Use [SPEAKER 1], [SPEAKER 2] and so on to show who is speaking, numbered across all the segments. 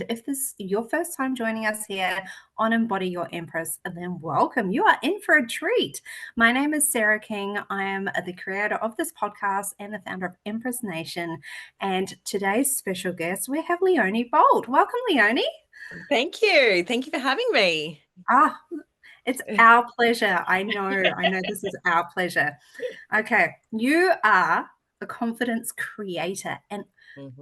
[SPEAKER 1] If this is your first time joining us here on Embody Your Empress, then welcome. You are in for a treat. My name is Sarah King. I am the creator of this podcast and the founder of Empress Nation. And today's special guest, we have Leoni Bolt. Welcome, Leoni.
[SPEAKER 2] Thank you. Thank you for having me.
[SPEAKER 1] Ah, it's our pleasure. I know this is our pleasure. Okay, you are a confidence creator, and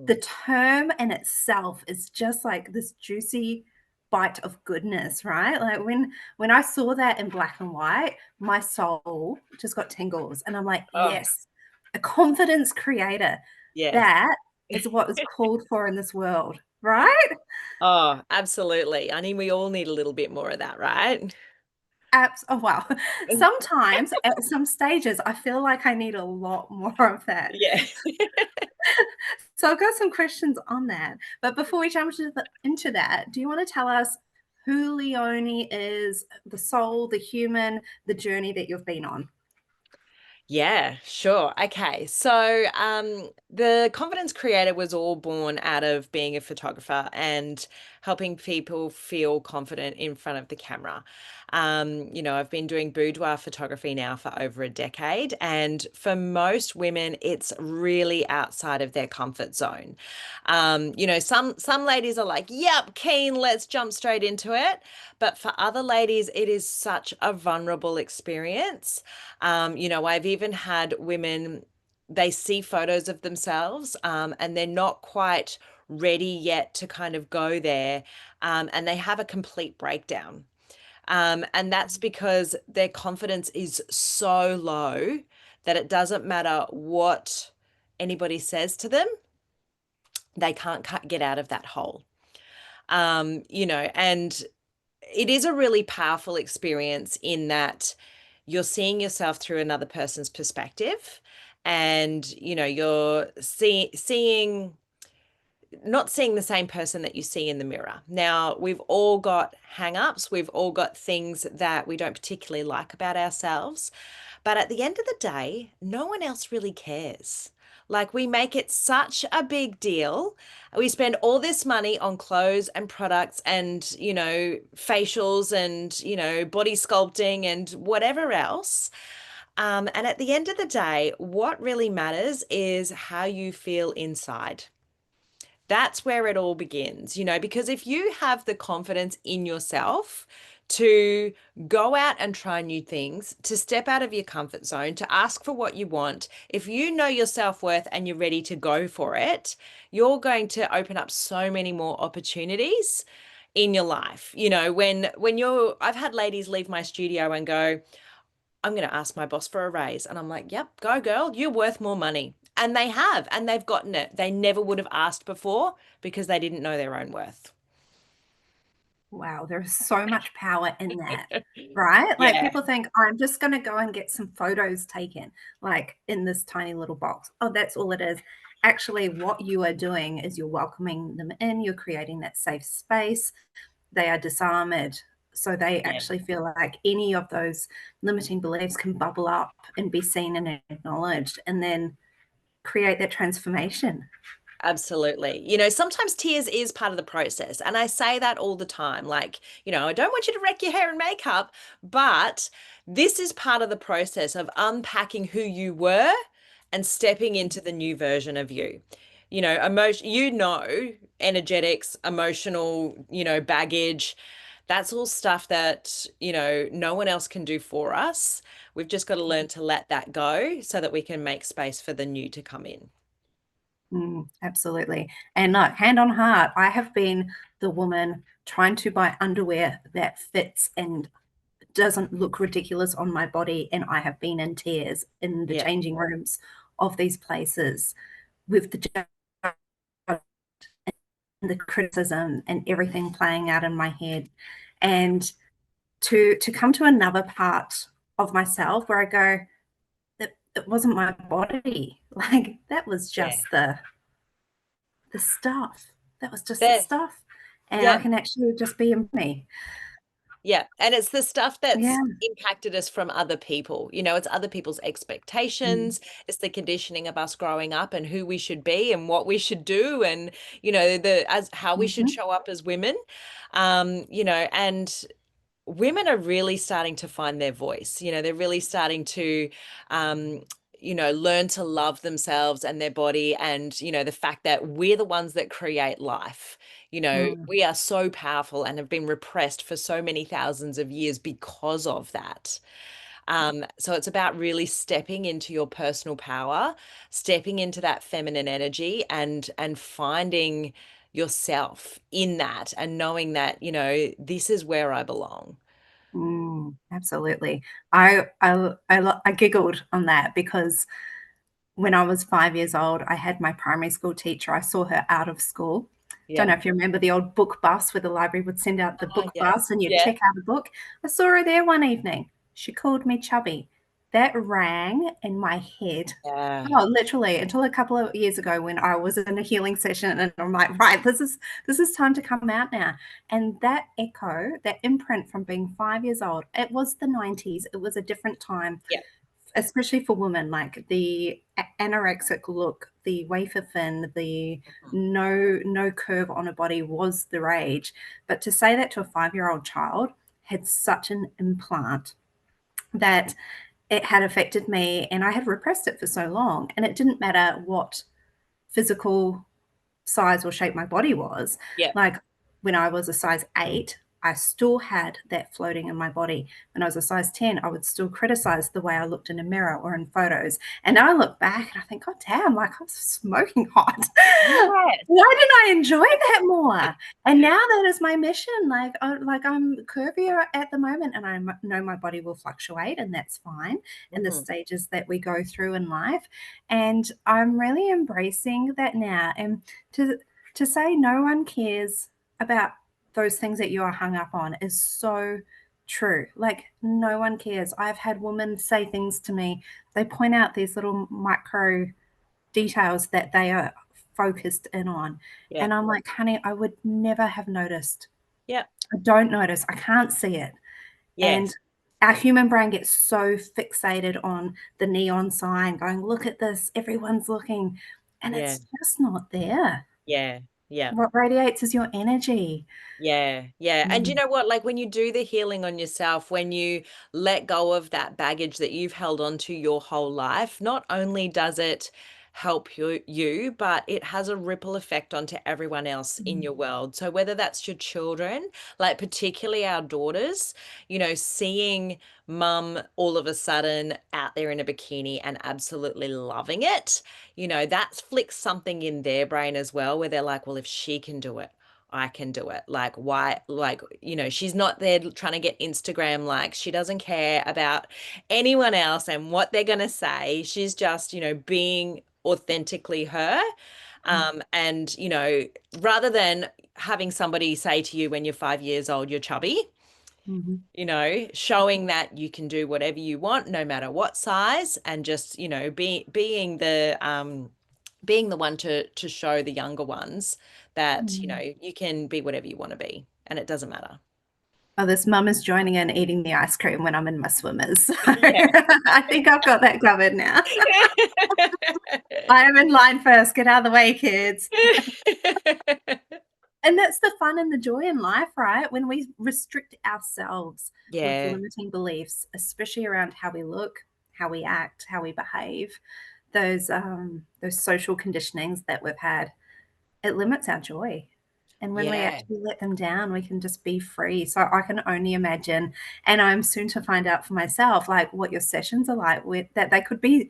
[SPEAKER 1] the term in itself is just like this juicy bite of goodness, right? Like when I saw that in black and white, my soul just got tingles, and I'm like,
[SPEAKER 2] Oh,
[SPEAKER 1] yes, a confidence creator.
[SPEAKER 2] yes.
[SPEAKER 1] That is what is called for in this world, right?
[SPEAKER 2] Oh, absolutely. I mean, we all need a little bit more of that, right?
[SPEAKER 1] Oh wow. Sometimes at some stages, I feel like I need a lot more of that.
[SPEAKER 2] Yeah.
[SPEAKER 1] So I've got some questions on that. But before we jump into that, do you want to tell us who Leoni is, the soul, the human, the journey that you've been on?
[SPEAKER 2] Yeah, sure. Okay. So, the Confidence Creator was all born out of being a photographer and helping people feel confident in front of the camera. I've been doing boudoir photography now for over a decade, and for most women, it's really outside of their comfort zone. Some ladies are like, "Yep, keen, let's jump straight into it." But for other ladies, it is such a vulnerable experience. I've even had women, they see photos of themselves, and they're not quite ready yet to kind of go there, and they have a complete breakdown. And that's because their confidence is so low that it doesn't matter what anybody says to them, they can't get out of that hole. And it is a really powerful experience in that you're seeing yourself through another person's perspective, and you're seeing not seeing the same person that you see in the mirror. Now, we've all got hang-ups, we've all got things that we don't particularly like about ourselves, but at the end of the day, no one else really cares. Like, we make it such a big deal. We spend all this money on clothes and products and, facials and, body sculpting and whatever else. And at the end of the day, what really matters is how you feel inside. That's where it all begins, because if you have the confidence in yourself to go out and try new things, to step out of your comfort zone, to ask for what you want, if you know your self-worth and you're ready to go for it, you're going to open up so many more opportunities in your life. I've had ladies leave my studio and go, "I'm going to ask my boss for a raise." And I'm like, "Yep, go girl, you're worth more money." And they have, and they've gotten it. They never would have asked before because they didn't know their own worth.
[SPEAKER 1] Wow, there's so much power in that, right? Like
[SPEAKER 2] Yeah,
[SPEAKER 1] people think, I'm just going to go and get some photos taken, like in this tiny little box. Oh, that's all it is. Actually, what you are doing is you're welcoming them in, you're creating that safe space. They are disarmed. So they
[SPEAKER 2] yeah.
[SPEAKER 1] actually feel like any of those limiting beliefs can bubble up and be seen and acknowledged, and then create that transformation.
[SPEAKER 2] Absolutely. Sometimes tears is part of the process. And I say that all the time. Like, I don't want you to wreck your hair and makeup, but this is part of the process of unpacking who you were and stepping into the new version of you. Energetics, emotional, baggage. That's all stuff that, no one else can do for us. We've just got to learn to let that go so that we can make space for the new to come in.
[SPEAKER 1] Absolutely. And look, hand on heart, I have been the woman trying to buy underwear that fits and doesn't look ridiculous on my body. And I have been in tears in the
[SPEAKER 2] Yeah.
[SPEAKER 1] changing rooms of these places with the the criticism and everything playing out in my head. And to come to another part of myself where I go, that it wasn't my body. Like that was
[SPEAKER 2] Yeah.
[SPEAKER 1] just the stuff. That was just the
[SPEAKER 2] There,
[SPEAKER 1] stuff. And I
[SPEAKER 2] yeah,
[SPEAKER 1] can actually just be in me.
[SPEAKER 2] Yeah. And it's the stuff that's
[SPEAKER 1] Yeah.
[SPEAKER 2] impacted us from other people. You know, it's other people's
[SPEAKER 1] Mm.
[SPEAKER 2] expectations. It's the conditioning of us growing up and who we should be and what we should do and, you know, the as how we should
[SPEAKER 1] Mhm.
[SPEAKER 2] show up as women. You know, and women are really starting to find their voice. You know, they're really starting to um you know, learn to love themselves and their body, and you know, the fact that we're the ones that create life. You know,
[SPEAKER 1] Mm.
[SPEAKER 2] we are so powerful and have been repressed for so many thousands of years because of that. So it's about really stepping into your personal power, stepping into that feminine energy, and finding yourself in that, and knowing that, you know, this is where I belong.
[SPEAKER 1] Absolutely. I giggled on that because when I was 5 years old, I had my primary school teacher. I saw her out of school. Don't
[SPEAKER 2] Yeah.
[SPEAKER 1] know if you remember the old book bus where the library would send out the
[SPEAKER 2] Oh,
[SPEAKER 1] book
[SPEAKER 2] yeah.
[SPEAKER 1] bus and you'd
[SPEAKER 2] Yeah.
[SPEAKER 1] check out a book. I saw her there one evening. She called me chubby. That rang in my head.
[SPEAKER 2] Yeah.
[SPEAKER 1] Oh, literally, until a couple of years ago when I was in a healing session and I'm like, right, this is time to come out now. And that echo, that imprint from being 5 years old, it was the 90s. It was a different time,
[SPEAKER 2] Yeah.
[SPEAKER 1] especially for women, like the anorexic look, the wafer thin, the
[SPEAKER 2] Mhm.
[SPEAKER 1] no curve on a body was the rage. But to say that to a 5-year-old child had such an implant that it had affected me, and I had repressed it for so long, and it didn't matter what physical size or shape my body was.
[SPEAKER 2] Yeah.
[SPEAKER 1] Like when I was a size 8, I still had that floating in my body. When I was a size 10, I would still criticize the way I looked in a mirror or in photos. And now I look back and I think, God damn, like I was smoking hot.
[SPEAKER 2] Yes.
[SPEAKER 1] Why didn't I enjoy that more? And now that is my mission. Like I'm curvier at the moment, and know my body will fluctuate, and that's fine in the
[SPEAKER 2] Mhm.
[SPEAKER 1] stages that we go through in life. And I'm really embracing that now. And to to say no one cares about those things that you are hung up on is so true. Like no one cares. I've had women say things to me. They point out these little micro details that they are focused in on.
[SPEAKER 2] Yeah.
[SPEAKER 1] And I'm like, honey, I would never have noticed.
[SPEAKER 2] Yeah.
[SPEAKER 1] I don't notice. I can't see it. And
[SPEAKER 2] Yes.
[SPEAKER 1] our human brain gets so fixated on the neon sign, going, look at this, everyone's looking. And
[SPEAKER 2] Yeah.
[SPEAKER 1] it's just not there.
[SPEAKER 2] Yeah. Yeah.
[SPEAKER 1] What radiates is your energy.
[SPEAKER 2] Yeah, yeah. And you
[SPEAKER 1] Mm,
[SPEAKER 2] know what? Like when you do the healing on yourself, when you let go of that baggage that you've held on to your whole life, not only does it help you, but it has a ripple effect onto everyone else in
[SPEAKER 1] mm,
[SPEAKER 2] your world. So whether that's your children, like particularly our daughters, you know, seeing mum all of a sudden out there in a bikini and absolutely loving it, you know, that flicks something in their brain as well, where they're like, well, if she can do it, I can do it. Like, why? Like, you know, she's not there trying to get Instagram likes. She doesn't care about anyone else and what they're going to say. She's just, you know, being authentically her.
[SPEAKER 1] mm,
[SPEAKER 2] And, you know, rather than having somebody say to you when you're 5 years old, you're chubby,
[SPEAKER 1] mhm,
[SPEAKER 2] you know, showing that you can do whatever you want, no matter what size, and just, you know, being the one to show the younger ones that, you know,
[SPEAKER 1] mm.
[SPEAKER 2] you can be whatever you want to be and it doesn't matter.
[SPEAKER 1] Oh, this mum is joining in eating the ice cream when I'm in my swimmers. So
[SPEAKER 2] Yeah.
[SPEAKER 1] I think I've got that covered now. I am in line first. Get out of the way, kids. And that's the fun and the joy in life, right? When we restrict ourselves with
[SPEAKER 2] Yeah.
[SPEAKER 1] limiting beliefs, especially around how we look, how we act, how we behave, those social conditionings that we've had, it limits our joy. And when we
[SPEAKER 2] Yeah.
[SPEAKER 1] actually let them down, we can just be free. So I can only imagine, and I'm soon to find out for myself, like what your sessions are like. With that, they could be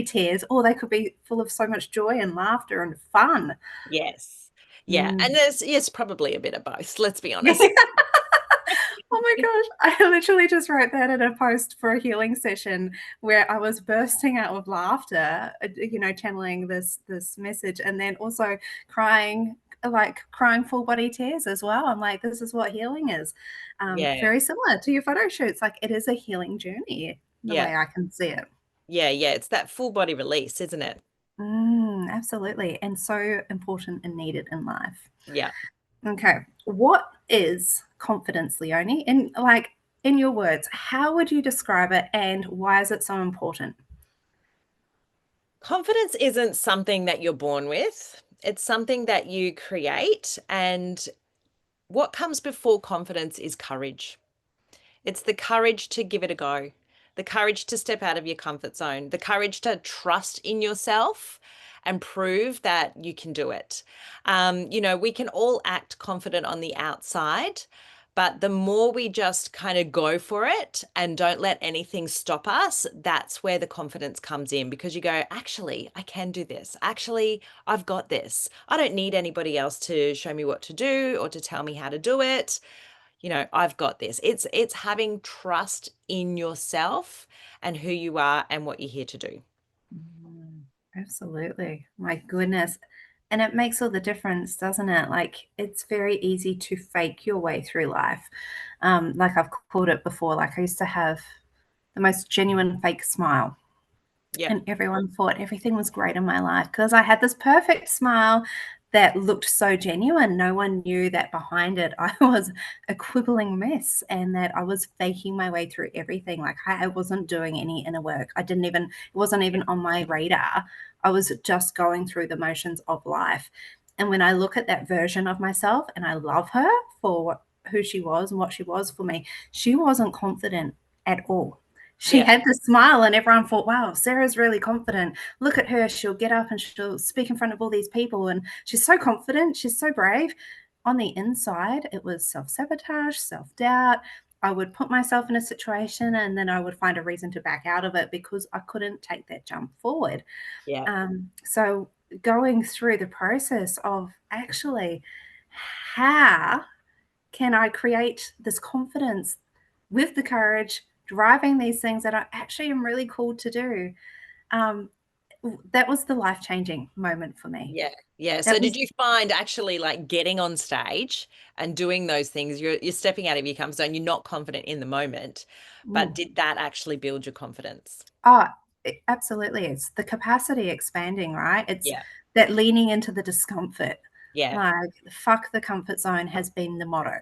[SPEAKER 1] tears, or they could be full of so much joy and laughter and fun.
[SPEAKER 2] Yes. Yeah. And
[SPEAKER 1] Mm.
[SPEAKER 2] there's, yes, probably a bit of both, let's be honest.
[SPEAKER 1] Oh my gosh. I literally just wrote that in a post for a healing session where I was bursting out with laughter, channeling this message, and then also crying, like crying full body tears as well. I'm like, this is what healing is.
[SPEAKER 2] Yeah.
[SPEAKER 1] Very similar to your photo shoots. Like it is a healing journey, the
[SPEAKER 2] Yeah.
[SPEAKER 1] way I can see it.
[SPEAKER 2] Yeah. Yeah. It's that full body release, isn't it?
[SPEAKER 1] Absolutely. And so important and needed in life.
[SPEAKER 2] Yeah.
[SPEAKER 1] Okay. What is confidence, Leonie? And like, in your words, how would you describe it and why is it so important?
[SPEAKER 2] Confidence isn't something that you're born with. It's something that you create. And what comes before confidence is courage. It's the courage to give it a go, the courage to step out of your comfort zone, the courage to trust in yourself and prove that you can do it. We can all act confident on the outside, but the more we just kind of go for it and don't let anything stop us, that's where the confidence comes in because you go, actually, I can do this. Actually, I've got this. I don't need anybody else to show me what to do or to tell me how to do it. I've got this. It's having trust in yourself and who you are and what you're here to do.
[SPEAKER 1] Absolutely. My goodness. And it makes all the difference, doesn't it? Like, it's very easy to fake your way through life. Like I've called it before, like I used to have the most genuine fake smile.
[SPEAKER 2] Yeah.
[SPEAKER 1] And everyone thought everything was great in my life because I had this perfect smile that looked so genuine. No one knew that behind it I was a quibbling mess and that I was faking my way through everything. Like I wasn't doing any inner work. It wasn't even on my radar. I was just going through the motions of life. And when I look at that version of myself and I love her for who she was and what she was for me, she wasn't confident at all. She
[SPEAKER 2] Yeah.
[SPEAKER 1] had the smile, and everyone thought, wow, Sarah's really confident. Look at her. She'll get up and she'll speak in front of all these people. And she's so confident. She's so brave. On the inside, it was self sabotage, self doubt. I would put myself in a situation and then I would find a reason to back out of it because I couldn't take that jump forward.
[SPEAKER 2] Yeah.
[SPEAKER 1] So, going through the process of actually how can I create this confidence with the courage, driving these things that I actually am really called to do. Um, that was the life changing moment for me.
[SPEAKER 2] Yeah. Yeah. So
[SPEAKER 1] That
[SPEAKER 2] did
[SPEAKER 1] was,
[SPEAKER 2] you find actually like getting on stage and doing those things, you're stepping out of your comfort zone, you're not confident in the moment, but
[SPEAKER 1] mm,
[SPEAKER 2] did that actually build your confidence?
[SPEAKER 1] oh, it absolutely is. The capacity expanding, right? It's
[SPEAKER 2] Yeah.
[SPEAKER 1] that leaning into the discomfort.
[SPEAKER 2] Yeah.
[SPEAKER 1] Like, fuck the comfort zone has been the motto.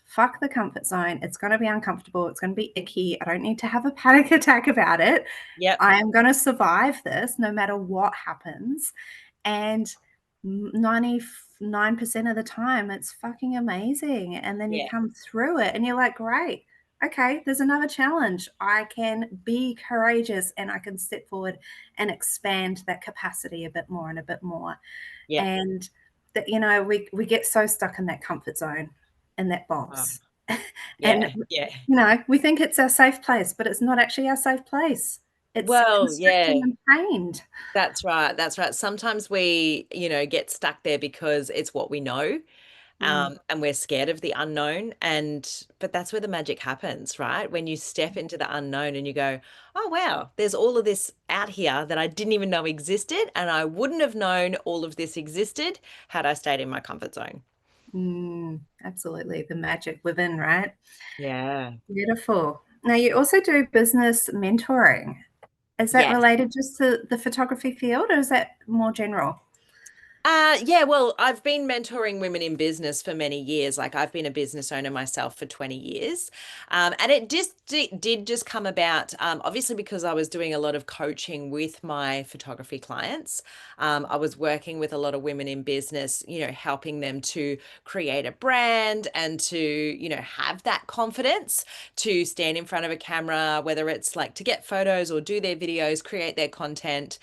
[SPEAKER 1] Fuck the comfort zone. It's going to be uncomfortable. It's going to be icky. I don't need to have a panic attack about it.
[SPEAKER 2] Yep.
[SPEAKER 1] I am going to survive this no matter what happens. And 99% of the time, it's fucking amazing. And then you
[SPEAKER 2] Yeah.
[SPEAKER 1] come through it and you're like, great, okay, there's another challenge. I can be courageous and I can step forward and expand that capacity a bit more and a bit more.
[SPEAKER 2] Yeah.
[SPEAKER 1] And that, we get so stuck in that comfort zone and that
[SPEAKER 2] Wow.
[SPEAKER 1] box. And
[SPEAKER 2] Yeah. Yeah.
[SPEAKER 1] we think it's our safe place, but it's not actually our safe place. It's
[SPEAKER 2] Well,
[SPEAKER 1] constricting
[SPEAKER 2] yeah.
[SPEAKER 1] and pained.
[SPEAKER 2] That's right. That's right. Sometimes we, get stuck there because it's what we know.
[SPEAKER 1] Mm,
[SPEAKER 2] And we're scared of the unknown. But that's where the magic happens, right? When you step into the unknown and you go, oh, wow, there's all of this out here that I didn't even know existed. And I wouldn't have known all of this existed had I stayed in my comfort zone.
[SPEAKER 1] absolutely. The magic within, right?
[SPEAKER 2] Yeah.
[SPEAKER 1] Beautiful. Now, you also do business mentoring. Is that
[SPEAKER 2] Yes.
[SPEAKER 1] related just to the photography field or is that more general?
[SPEAKER 2] Yeah, well, I've been mentoring women in business for many years. Like I've been a business owner myself for 20 years. And it just did just come about, obviously, because I was doing a lot of coaching with my photography clients. I was working with a lot of women in business, helping them to create a brand and to, have that confidence to stand in front of a camera, whether it's like to get photos or do their videos, create their content.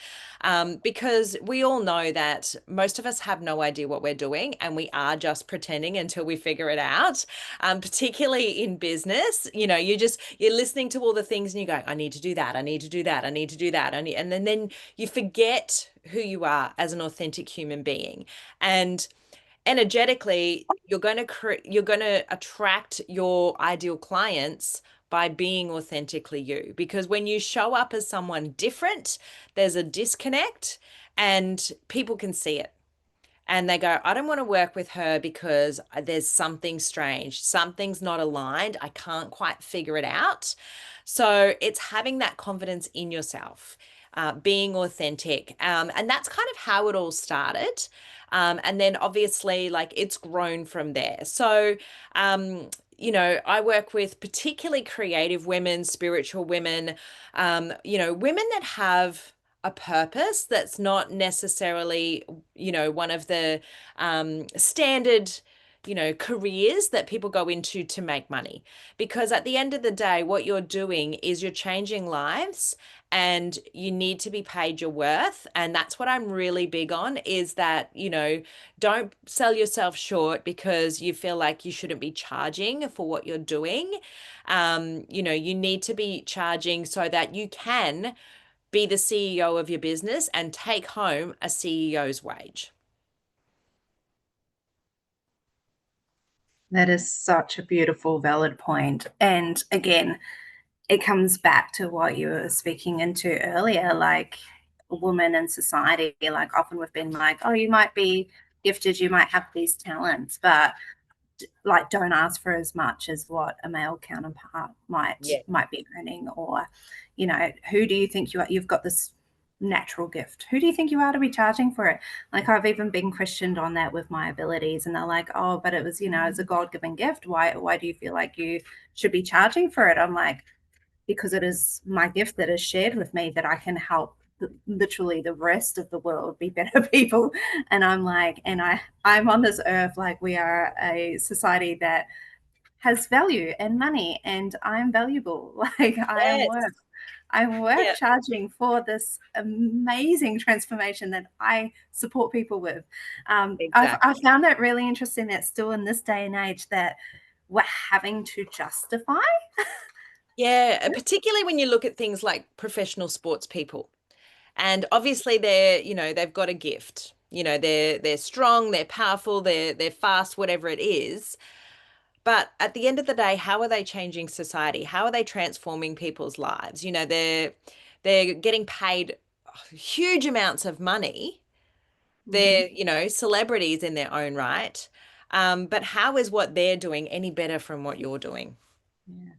[SPEAKER 2] Because we all know that most of us have no idea what we're doing and we are just pretending until we figure it out. Particularly in business, you're listening to all the things and you go, I need to do that, I need to do that, I need to do that, and then you forget who you are as an authentic human being. And energetically you're going to attract your ideal clients by being authentically you, because when you show up as someone different, there's a disconnect and people can see it and they go, I don't want to work with her because there's something strange, something's not aligned, I can't quite figure it out. So it's having that confidence in yourself. being authentic. And that's kind of how it all started. And then obviously, like, it's grown from there. So, I work with particularly creative women, spiritual women, women that have a purpose that's not necessarily, one of the standard, careers that people go into to make money. Because at the end of the day, what you're doing is you're changing lives and you need to be paid your worth. And that's what I'm really big on is that, don't sell yourself short because you feel like you shouldn't be charging for what you're doing. You need to be charging so that you can be the CEO of your business and take home a CEO's wage.
[SPEAKER 1] That is such a beautiful, valid point. And again, it comes back to what you were speaking into earlier, like women in society, like often we've been like, oh, you might be gifted, you might have these talents, but like don't ask for as much as what a male counterpart
[SPEAKER 2] Yeah.
[SPEAKER 1] might be earning. Or who do you think you are? You've got this natural gift. Who do you think you are to be charging for it? Like I've even been questioned on that with my abilities, and they're like, oh, but it was, it's a god-given gift. Why do you feel like you should be charging for it? I'm like, because it is my gift that is shared with me, that I can help literally the rest of the world be better people. And I'm like, I'm on this earth, like we are a society that has value and money, and I'm valuable. Like
[SPEAKER 2] Yes.
[SPEAKER 1] I'm worth
[SPEAKER 2] Yeah,
[SPEAKER 1] charging for this amazing transformation that I support people with. I
[SPEAKER 2] exactly.
[SPEAKER 1] found that really interesting that still in this day and age that we're having to justify.
[SPEAKER 2] Yeah, particularly when you look at things like professional sports people. And obviously they've got a gift. They're strong, they're powerful, they're fast, whatever it is. But at the end of the day, how are they changing society? How are they transforming people's lives? They're getting paid huge amounts of money.
[SPEAKER 1] Mm-hmm.
[SPEAKER 2] They're, celebrities in their own right. But how is what they're doing any better from what you're doing?
[SPEAKER 1] Yeah.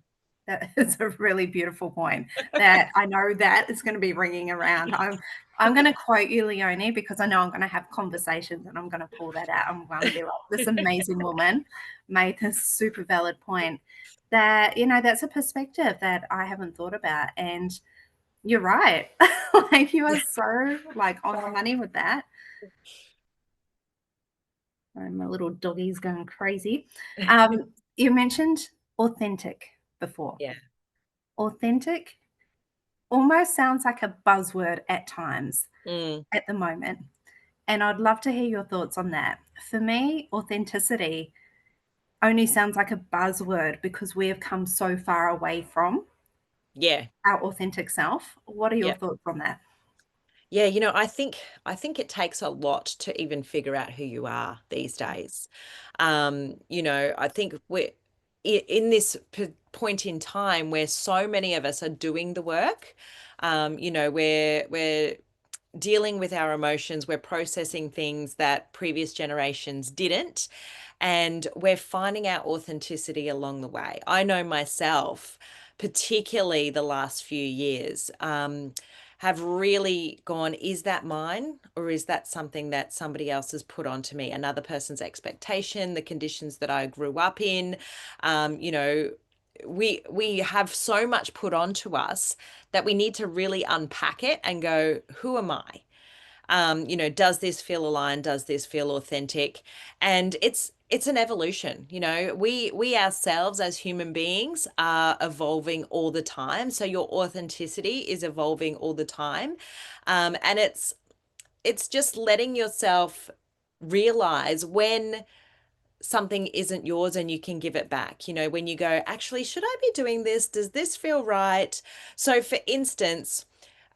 [SPEAKER 1] That is a really beautiful point that I know that is going to be ringing around. I'm going to quote you, Leoni, because I know I'm going to have conversations and I'm going to pull that out. I'm going to be like, this amazing woman made this super valid point that, that's a perspective that I haven't thought about. And you're right. Like you are so like on the money with that. My little doggy's going crazy. You mentioned authentic before.
[SPEAKER 2] Yeah.
[SPEAKER 1] Authentic almost sounds like a buzzword at times
[SPEAKER 2] Mm,
[SPEAKER 1] at the moment. And I'd love to hear your thoughts on that. For me, authenticity only sounds like a buzzword because we have come so far away from
[SPEAKER 2] yeah.
[SPEAKER 1] our authentic self. What are your
[SPEAKER 2] Yeah.
[SPEAKER 1] thoughts on that?
[SPEAKER 2] Yeah, I think it takes a lot to even figure out who you are these days. I think we're in this point in time where so many of us are doing the work. We're dealing with our emotions, we're processing things that previous generations didn't, and we're finding our authenticity along the way. I know myself, particularly the last few years, have really gone, is that mine or is that something that somebody else has put onto me? Another person's expectation, the conditions that I grew up in. We have so much put onto us that we need to really unpack it and go, who am I? Does this feel aligned? Does this feel authentic? And it's an evolution. We ourselves as human beings are evolving all the time. So your authenticity is evolving all the time. And it's just letting yourself realize when something isn't yours and you can give it back. When you go, actually, should I be doing this? Does this feel right? So for instance,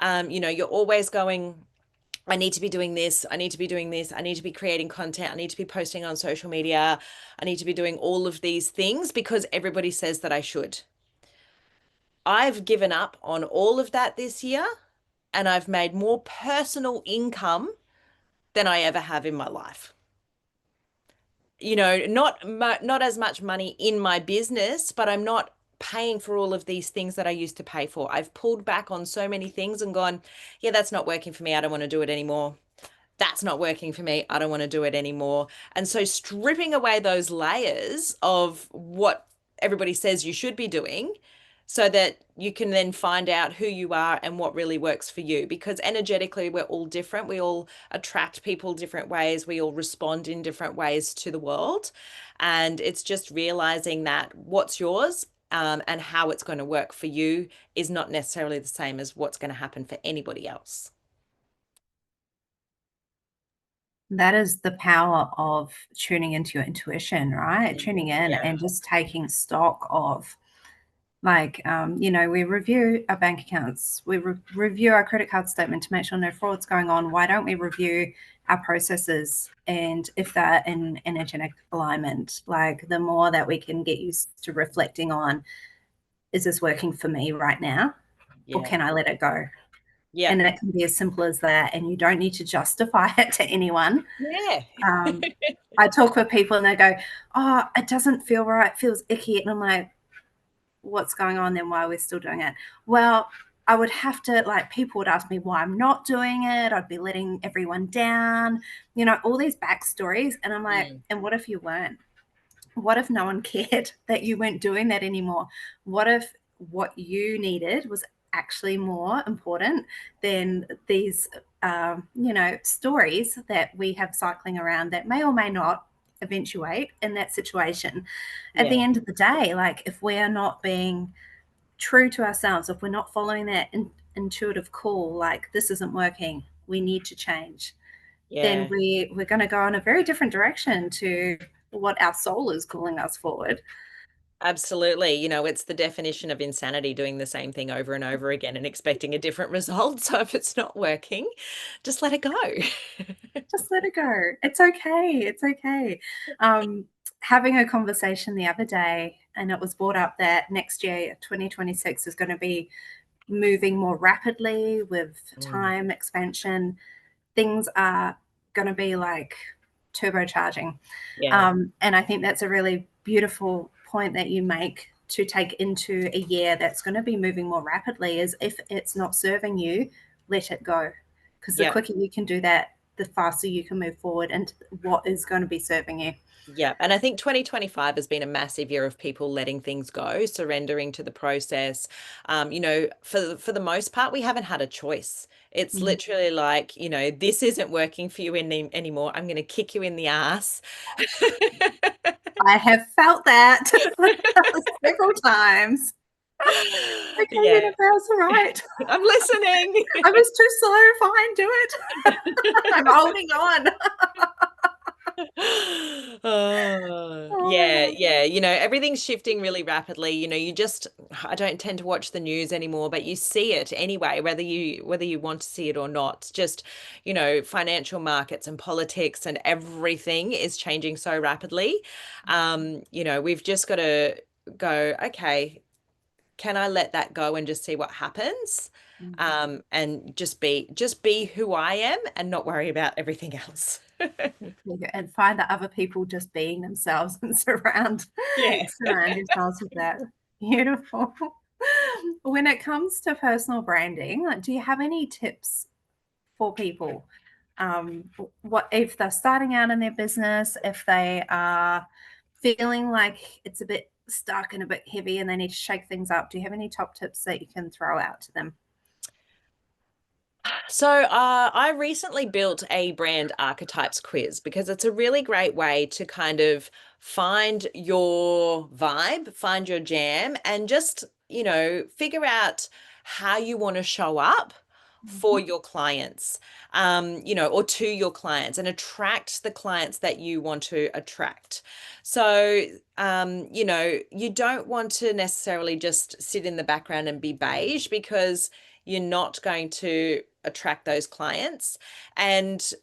[SPEAKER 2] you're always going, I need to be doing this. I need to be doing this. I need to be creating content. I need to be posting on social media. I need to be doing all of these things because everybody says that I should. I've given up on all of that this year and I've made more personal income than I ever have in my life. Not as much money in my business, but I'm not paying for all of these things that I used to pay for. I've pulled back on so many things and gone, yeah, that's not working for me. I don't want to do it anymore. That's not working for me. I don't want to do it anymore. And so stripping away those layers of what everybody says you should be doing so that you can then find out who you are and what really works for you. Because energetically, we're all different. We all attract people different ways. We all respond in different ways to the world. And it's just realizing that what's yours and how it's going to work for you is not necessarily the same as what's going to happen for anybody else.
[SPEAKER 1] That is the power of tuning into your intuition, right? Tuning in
[SPEAKER 2] Yeah.
[SPEAKER 1] and just taking stock of, like, we review our bank accounts, we review our credit card statement to make sure no fraud's going on. Why don't we review our processes and if they're in energetic alignment? Like, the more that we can get used to reflecting on, is this working for me right now? Or
[SPEAKER 2] Yeah.
[SPEAKER 1] can I let it go?
[SPEAKER 2] Yeah.
[SPEAKER 1] And it can be as simple as that. And you don't need to justify it to anyone.
[SPEAKER 2] Yeah.
[SPEAKER 1] I talk with people and they go, oh, it doesn't feel right. It feels icky. And I'm like, what's going on then? Why are we still doing it? Well, I would have to, like, people would ask me why I'm not doing it. I'd be letting everyone down, all these backstories. And I'm like, and what if you weren't? What if no one cared that you weren't doing that anymore? What if what you needed was actually more important than these, stories that we have cycling around that may or may not eventuate in that situation? At the
[SPEAKER 2] Yeah.
[SPEAKER 1] end of the day, like, if we are not being true to ourselves, if we're not following that intuitive call, like, this isn't working, we need to change, then
[SPEAKER 2] Yeah.
[SPEAKER 1] we're going to go in a very different direction to what our soul is calling us forward.
[SPEAKER 2] Absolutely. It's the definition of insanity doing the same thing over and over again and expecting a different result. So if it's not working, just let it go.
[SPEAKER 1] Just let it go. It's okay. It's okay. Having a conversation the other day, and it was brought up that next year, 2026, is going to be moving more rapidly with time expansion. Things are going to be like turbocharging.
[SPEAKER 2] Yeah.
[SPEAKER 1] And I think that's a really beautiful point that you make, to take into a year that's going to be moving more rapidly, is if it's not serving you, let it go. Because the
[SPEAKER 2] Yeah.
[SPEAKER 1] quicker you can do that, the faster you can move forward into what is going to be serving you.
[SPEAKER 2] Yeah. And I think 2025 has been a massive year of people letting things go, surrendering to the process. For the most part, we haven't had a choice. It's
[SPEAKER 1] Mm.
[SPEAKER 2] literally like, this isn't working for you anymore. I'm going to kick you in the ass.
[SPEAKER 1] I have felt that several times. Okay,
[SPEAKER 2] Yeah,
[SPEAKER 1] universe, all right.
[SPEAKER 2] I'm listening.
[SPEAKER 1] I was too slow. Fine, do it. I'm holding on.
[SPEAKER 2] Oh, yeah,
[SPEAKER 1] Oh,
[SPEAKER 2] yeah. Everything's shifting really rapidly. I don't tend to watch the news anymore, but you see it anyway, whether you want to see it or not. Just, financial markets and politics and everything is changing so rapidly. We've just got to go, okay, can I let that go and just see what happens? And just be who I am and not worry about everything else.
[SPEAKER 1] and find that other people just being themselves and
[SPEAKER 2] Yeah.
[SPEAKER 1] surround yourselves with that. Beautiful. When it comes to personal branding, like, do you have any tips for people? What if they're starting out in their business, if they are feeling like it's a bit stuck and a bit heavy and they need to shake things up? Do you have any top tips that you can throw out to them?
[SPEAKER 2] So, I recently built a brand archetypes quiz because it's a really great way to kind of find your vibe, find your jam, and just, figure out how you want to show up for
[SPEAKER 1] Mhm.
[SPEAKER 2] your clients, or to your clients and attract the clients that you want to attract. So, you don't want to necessarily just sit in the background and be beige, because you're not going to attract those clients. And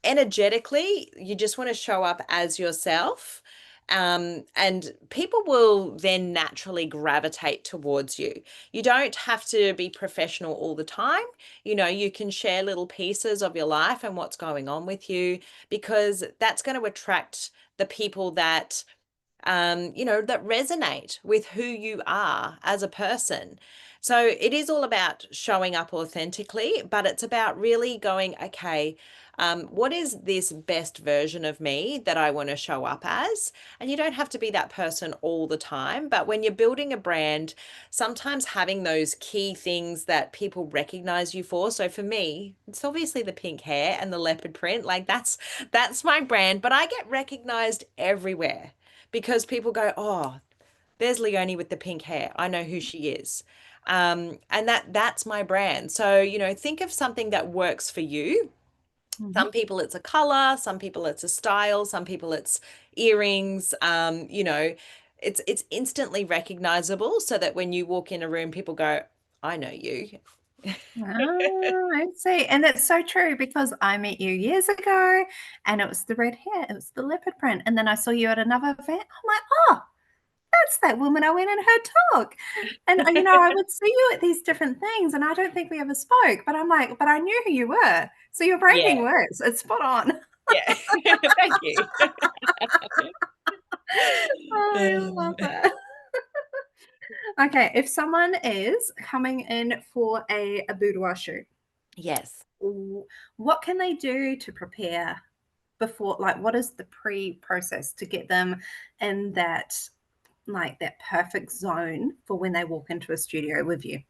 [SPEAKER 2] energetically, you just want to show up as yourself. And people will then naturally gravitate towards you. You don't have to be professional all the time. You can share little pieces of your life and what's going on with you, because that's going to attract the people that that resonate with who you are as a person. So it is all about showing up authentically, but it's about really going, okay, what is this best version of me that I want to show up as? And you don't have to be that person all the time, but when you're building a brand, sometimes having those key things that people recognize you for. So for me, it's obviously the pink hair and the leopard print. Like that's my brand, but I get recognized everywhere because people go, oh, there's Leoni with the pink hair. I know who she is. And that's my brand. So, think of something that works for you.
[SPEAKER 1] Mhm.
[SPEAKER 2] Some people it's a color, some people it's a style, some people it's earrings. It's instantly recognizable so that when you walk in a room, people go, I know you.
[SPEAKER 1] Oh, I see. And that's so true because I met you years ago and it was the red hair, it was the leopard print. And then I saw you at another event. I'm like, oh, that's that woman I went and heard talk. And, I would see you at these different things and I don't think we ever spoke, but I'm like, but I knew who you were. So your
[SPEAKER 2] Yeah.
[SPEAKER 1] branding works. It's spot on.
[SPEAKER 2] Yeah. Thank you.
[SPEAKER 1] I love it. Okay, if someone is coming in for a boudoir shoot,
[SPEAKER 2] Yes.
[SPEAKER 1] what can they do to prepare before, like, what is the pre-process to get them in that perfect zone for when they walk into a studio with you?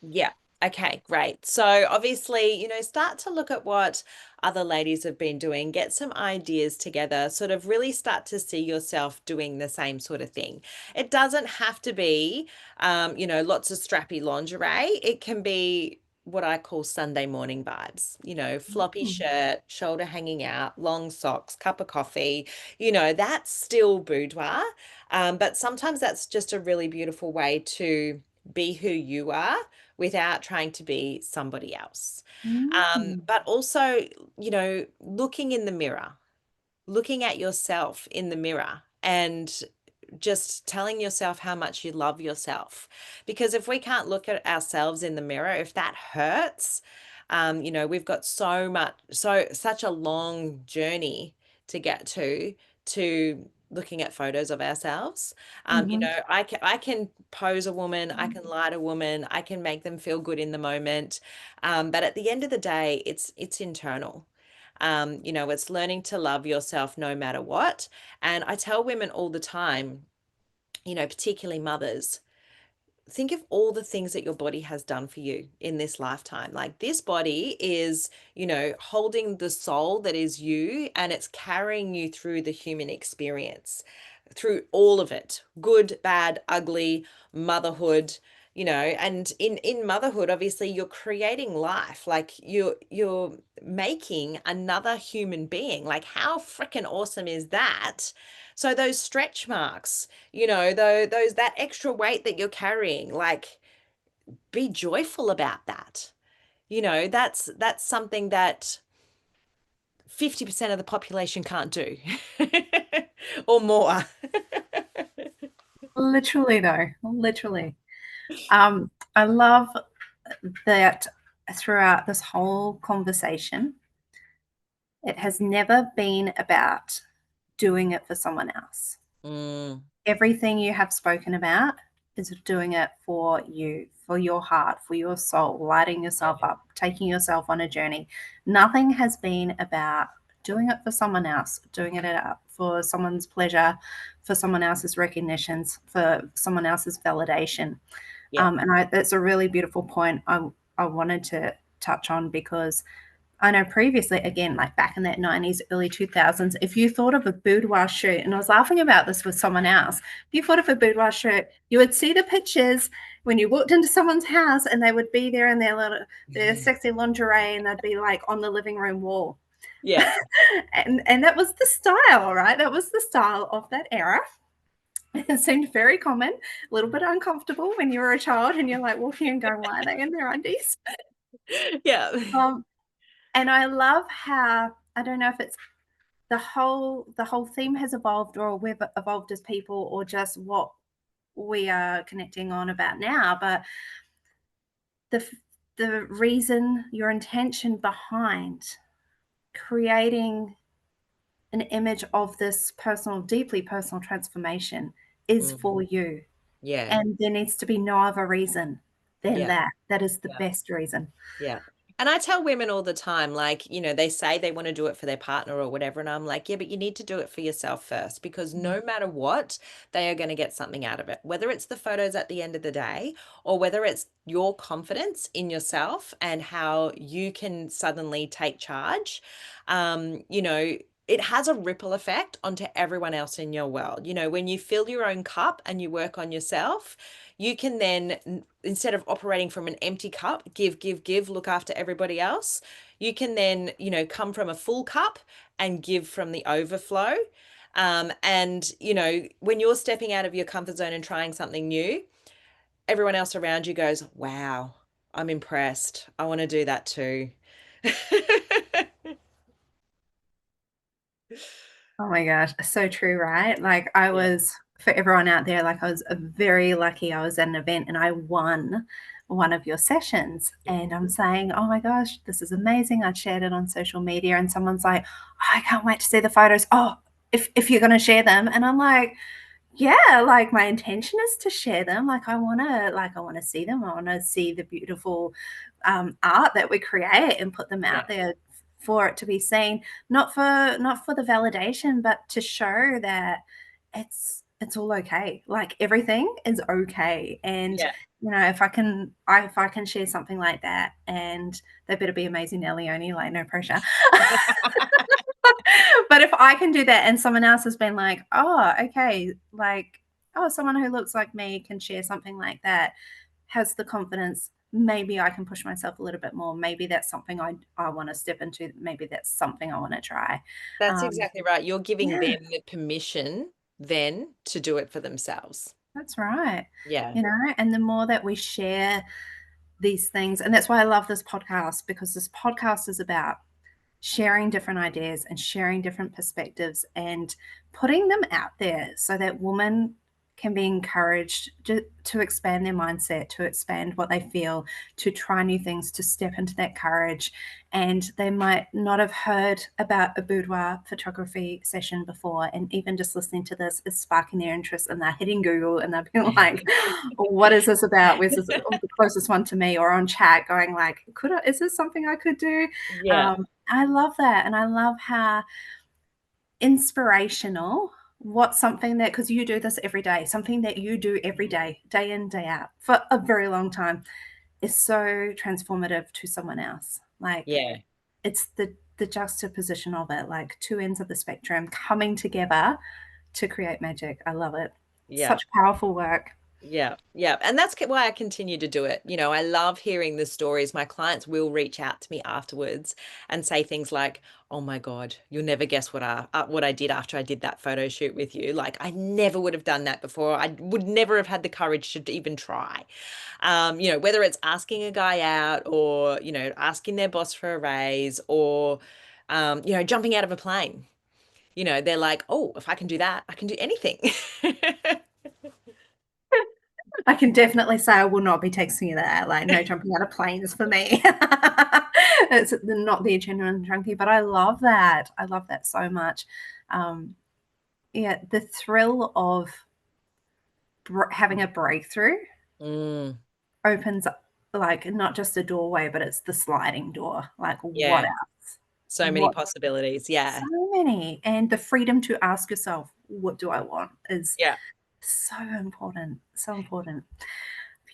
[SPEAKER 2] Yeah. Okay, great. So obviously, start to look at what other ladies have been doing, get some ideas together, sort of really start to see yourself doing the same sort of thing. It doesn't have to be, lots of strappy lingerie. It can be what I call Sunday morning vibes, floppy
[SPEAKER 1] Mm.
[SPEAKER 2] shirt, shoulder hanging out, long socks, cup of coffee, that's still boudoir. But sometimes that's just a really beautiful way to be who you are without trying to be somebody else.
[SPEAKER 1] Mm.
[SPEAKER 2] But also, looking in the mirror, looking at yourself in the mirror and just telling yourself how much you love yourself. Because if we can't look at ourselves in the mirror, if that hurts, we've got such a long journey to get to looking at photos of ourselves.
[SPEAKER 1] Mhm.
[SPEAKER 2] I can pose a woman, I can light a woman, I can make them feel good in the moment. But at the end of the day, it's internal. It's learning to love yourself no matter what. And I tell women all the time, particularly mothers, think of all the things that your body has done for you in this lifetime. Like this body is, holding the soul that is you and it's carrying you through the human experience, through all of it, good, bad, ugly, motherhood, and in motherhood obviously you're creating life, like you're making another human being. Like how freaking awesome is that? So those stretch marks, those that extra weight that you're carrying, like be joyful about that. That's something that 50% of the population can't do or more.
[SPEAKER 1] Literally, though, literally. I love that throughout this whole conversation, it has never been about doing it for someone else.
[SPEAKER 2] Mm,
[SPEAKER 1] Everything you have spoken about is doing it for you, for your heart, for your soul, lighting yourself
[SPEAKER 2] yeah.
[SPEAKER 1] up, taking yourself on a journey. Nothing has been about doing it for someone else, doing it for someone's pleasure, for someone else's recognitions, for someone else's validation.
[SPEAKER 2] Yeah.
[SPEAKER 1] That's a really beautiful point I wanted to touch on because I know previously, again, like back in that 90s, early 2000s, if you thought of a boudoir shirt, and I was laughing about this with someone else, if you thought of a boudoir shirt, you would see the pictures when you walked into someone's house and they would be there in their sexy lingerie and they'd be like on the living room wall.
[SPEAKER 2] Yeah.
[SPEAKER 1] And that was the style, right? That was the style of that era. It seemed very common, a little bit uncomfortable when you were a child and you're like walking and going, why are they in their undies?
[SPEAKER 2] Yeah.
[SPEAKER 1] Um, and I love how, I don't know if it's the whole theme has evolved or we've evolved as people or just what we are connecting on about now, but the the reason, your intention behind creating an image of this personal, deeply personal transformation is for
[SPEAKER 2] Mhm.
[SPEAKER 1] you.
[SPEAKER 2] Yeah.
[SPEAKER 1] And there needs to be no other reason than
[SPEAKER 2] Yeah.
[SPEAKER 1] that. That is the
[SPEAKER 2] Yeah.
[SPEAKER 1] best reason.
[SPEAKER 2] Yeah. And I tell women all the time, like, they say they want to do it for their partner or whatever. And I'm like, yeah, but you need to do it for yourself first, because
[SPEAKER 1] Mm.
[SPEAKER 2] no matter what, they are going to get something out of it, whether it's the photos at the end of the day or whether it's your confidence in yourself and how you can suddenly take charge. It has a ripple effect onto everyone else in your world. When you fill your own cup and you work on yourself, you can then, instead of operating from an empty cup, give, look after everybody else, you can then, come from a full cup and give from the overflow. And when you're stepping out of your comfort zone and trying something new, everyone else around you goes, wow, I'm impressed. I want to do that too.
[SPEAKER 1] Oh my gosh, so true, right? Like I
[SPEAKER 2] Yeah.
[SPEAKER 1] was, for everyone out there, like I was very lucky. I was at an event and I won one of your sessions. And I'm saying, oh my gosh, this is amazing. I shared it on social media and someone's like, oh, I can't wait to see the photos. Oh, if you're going to share them. And I'm like, yeah, like my intention is to share them. I want to see them. I want to see the beautiful art that we create and put them
[SPEAKER 2] Yeah.
[SPEAKER 1] out there for it to be seen, not for the validation, but to show that it's all okay. Like everything is okay. And
[SPEAKER 2] Yeah.
[SPEAKER 1] if I can share something like that, and they better be amazing, now, Leonie, like no pressure. But if I can do that and someone else has been like, oh, okay, like, oh, someone who looks like me can share something like that, has the confidence, maybe I can push myself a little bit more. Maybe that's something I want to step into. Maybe that's something I want to try.
[SPEAKER 2] That's
[SPEAKER 1] Um,
[SPEAKER 2] exactly right. You're giving
[SPEAKER 1] yeah,
[SPEAKER 2] them the permission then to do it for themselves.
[SPEAKER 1] that's right.
[SPEAKER 2] Yeah.
[SPEAKER 1] And the more that we share these things, and that's why I love this podcast, because this podcast is about sharing different ideas and sharing different perspectives and putting them out there so that women can be encouraged to expand their mindset, to expand what they feel, to try new things, to step into that courage. And they might not have heard about a boudoir photography session before. And even just listening to this is sparking their interest, and they're hitting Google and they're being like, what is this about? Where's this, oh, the closest one to me? Or on chat going like, is this something I could do?
[SPEAKER 2] Yeah.
[SPEAKER 1] I love that. And I love how inspirational what something that, because you do this every day, something that you do every day in, day out for a very long time, is so transformative to someone else. Like
[SPEAKER 2] Yeah.
[SPEAKER 1] it's the juxtaposition of it, like two ends of the spectrum coming together to create magic. I love it.
[SPEAKER 2] Yeah.
[SPEAKER 1] Such powerful work.
[SPEAKER 2] Yeah, yeah. And that's why I continue to do it. I love hearing the stories. My clients will reach out to me afterwards and say things like, "Oh my God, you'll never guess what I did after I did that photo shoot with you. Like I never would have done that before. I would never have had the courage to even try." Whether it's asking a guy out or, asking their boss for a raise or jumping out of a plane. They're like, "Oh, if I can do that, I can do anything."
[SPEAKER 1] I can definitely say I will not be texting you that. Like, no jumping out of planes for me. It's not the adrenaline junkie, but I love that. I love that so much. Um, yeah, the thrill of having a breakthrough
[SPEAKER 2] Mm,
[SPEAKER 1] opens up, like, not just a doorway, but it's the sliding door. Like, what
[SPEAKER 2] yeah.
[SPEAKER 1] else?
[SPEAKER 2] So many
[SPEAKER 1] What?
[SPEAKER 2] possibilities.
[SPEAKER 1] So
[SPEAKER 2] Yeah.
[SPEAKER 1] many. And the freedom to ask yourself, what do I want, is
[SPEAKER 2] Yeah.
[SPEAKER 1] so important. So important.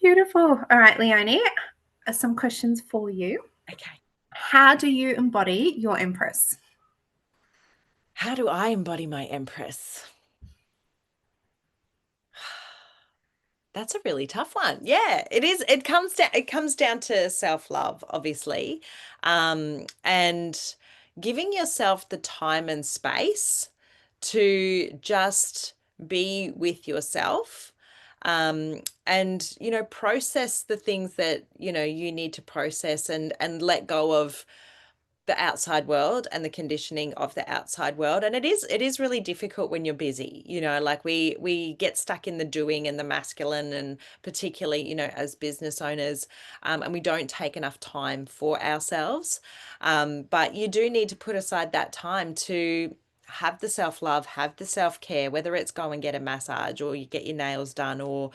[SPEAKER 1] Beautiful. All right, Leonie, some questions for you.
[SPEAKER 2] Okay.
[SPEAKER 1] How do you embody your empress?
[SPEAKER 2] How do I embody my empress? That's a really tough one. Yeah, it is. It comes down to self-love, obviously. And giving yourself the time and space to just be with yourself. And process the things that you need to process and let go of the outside world and the conditioning of the outside world. And it is really difficult when you're busy, like we get stuck in the doing and the masculine, and particularly as business owners, and we don't take enough time for ourselves. But you do need to put aside that time to have the self-love, have the self-care, whether it's go and get a massage or you get your nails done or,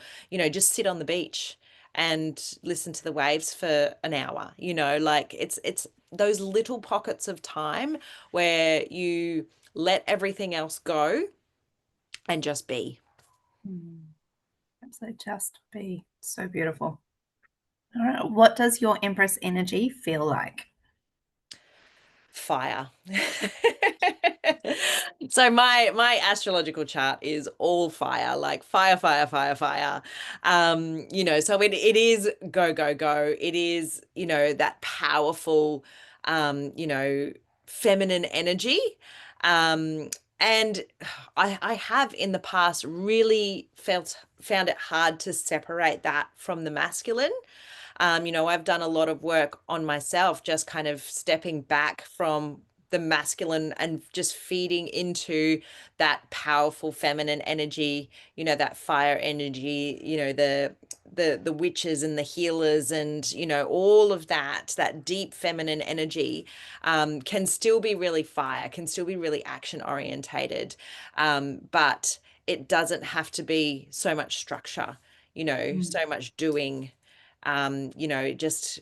[SPEAKER 2] just sit on the beach and listen to the waves for an hour, like it's those little pockets of time where you let everything else go and just be.
[SPEAKER 1] So just be so beautiful. All right. What does your Empress energy feel like?
[SPEAKER 2] Fire. So my astrological chart is all fire, like fire, fire, fire, fire. So it is go, go, go. It is, that powerful feminine energy. And I have in the past really found it hard to separate that from the masculine. I've done a lot of work on myself, just kind of stepping back from the masculine and just feeding into that powerful feminine energy, that fire energy, the witches and the healers and, all of that deep feminine energy can still be really fire, can still be really action orientated. But it doesn't have to be so much structure, so much doing, just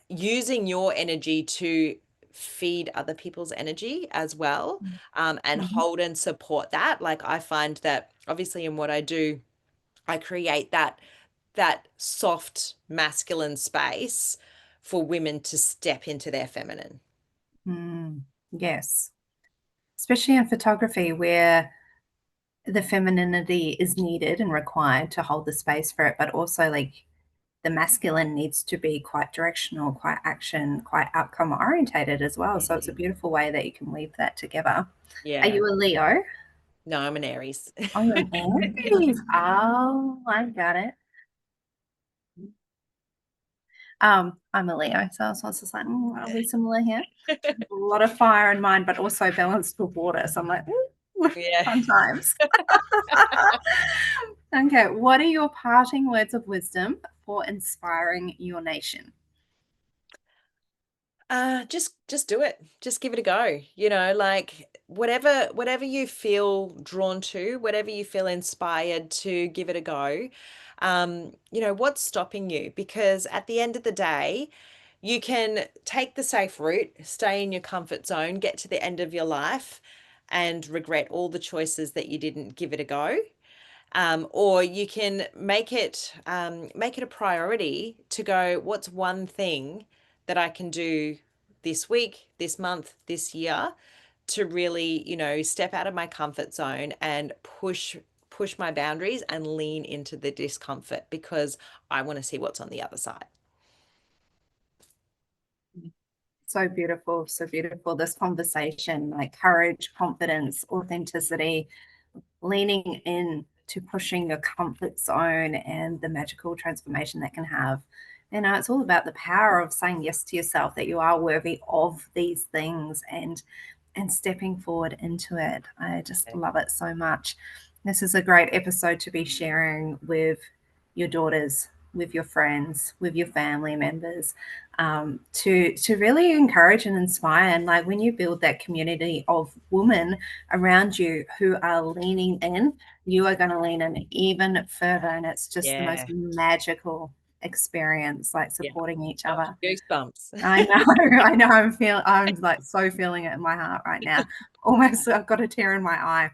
[SPEAKER 2] using your energy to feed other people's energy as well, and
[SPEAKER 1] Mhm.
[SPEAKER 2] hold and support that. Like I find that obviously in what I do, I create that soft masculine space for women to step into their feminine.
[SPEAKER 1] Yes, especially in photography where the femininity is needed and required to hold the space for it, but also like the masculine needs to be quite directional, quite action, quite outcome orientated as well. So it's a beautiful way that you can weave that together. Are
[SPEAKER 2] Yeah.
[SPEAKER 1] you a Leo?
[SPEAKER 2] No, I'm an Aries.
[SPEAKER 1] Oh, you're an Aries. Oh, I got it. I'm a Leo, so I was just like, are we similar here? A lot of fire in mine, but also balanced with water. So I'm like,
[SPEAKER 2] Yeah.
[SPEAKER 1] fun times. Okay, what are your parting words of wisdom for inspiring your nation?
[SPEAKER 2] Just do it. Just give it a go. Like whatever you feel drawn to, whatever you feel inspired to give it a go. What's stopping you? Because at the end of the day, you can take the safe route, stay in your comfort zone, get to the end of your life and regret all the choices that you didn't give it a go. Or you can make it a priority to go, what's one thing that I can do this week, this month, this year to really, step out of my comfort zone and push my boundaries and lean into the discomfort because I want to see what's on the other side.
[SPEAKER 1] So beautiful, so beautiful. This conversation, like courage, confidence, authenticity, leaning in to pushing your comfort zone and the magical transformation that can have. It's all about the power of saying yes to yourself, that you are worthy of these things and stepping forward into it. I just love it so much. This is a great episode to be sharing with your daughters, with your friends, with your family members, to really encourage and inspire. And like when you build that community of women around you who are leaning in, you are going to lean in even further, and it's just the most
[SPEAKER 2] Yeah.
[SPEAKER 1] magical experience, like
[SPEAKER 2] Yeah.
[SPEAKER 1] supporting each
[SPEAKER 2] Oh,
[SPEAKER 1] other.
[SPEAKER 2] goosebumps.
[SPEAKER 1] I know, I know. I'm like so feeling it in my heart right now. Almost, I've got a tear in my eye.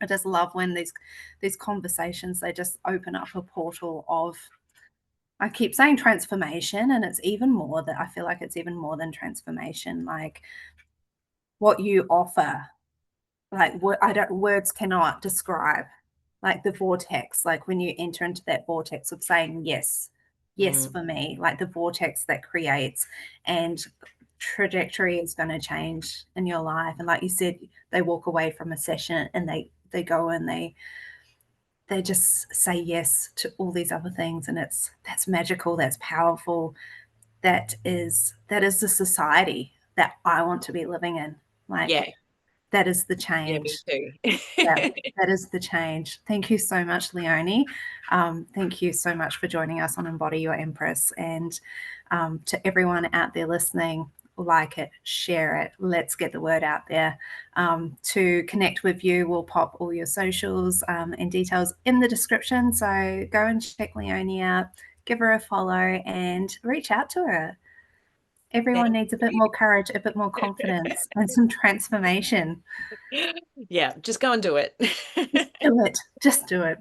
[SPEAKER 1] I just love when these conversations, they just open up a portal of, I keep saying transformation, and it's even more that I feel like it's even more than transformation. Like what you offer, like what I don't words cannot describe. Like the vortex, like when you enter into that vortex of saying yes, yes
[SPEAKER 2] Mm,
[SPEAKER 1] for me, like the vortex that creates, and trajectory is going to change in your life. And like you said, they walk away from a session and they go and they just say yes to all these other things, and that's magical, that's powerful, that is the society that I want to be living in. Like
[SPEAKER 2] yeah.
[SPEAKER 1] that is the
[SPEAKER 2] Yeah, me
[SPEAKER 1] change. Yeah,
[SPEAKER 2] too.
[SPEAKER 1] that is the change. Thank you so much, Leoni. Thank you so much for joining us on Embody Your Empress. And to everyone out there listening, like it, share it. Let's get the word out there. To connect with you, we'll pop all your socials and details in the description. So go and check Leoni out, give her a follow, and reach out to her. Everyone
[SPEAKER 2] Thank
[SPEAKER 1] needs a bit more courage, a bit more confidence, and some transformation.
[SPEAKER 2] Yeah, just go and do it.
[SPEAKER 1] Just do it. Just do it.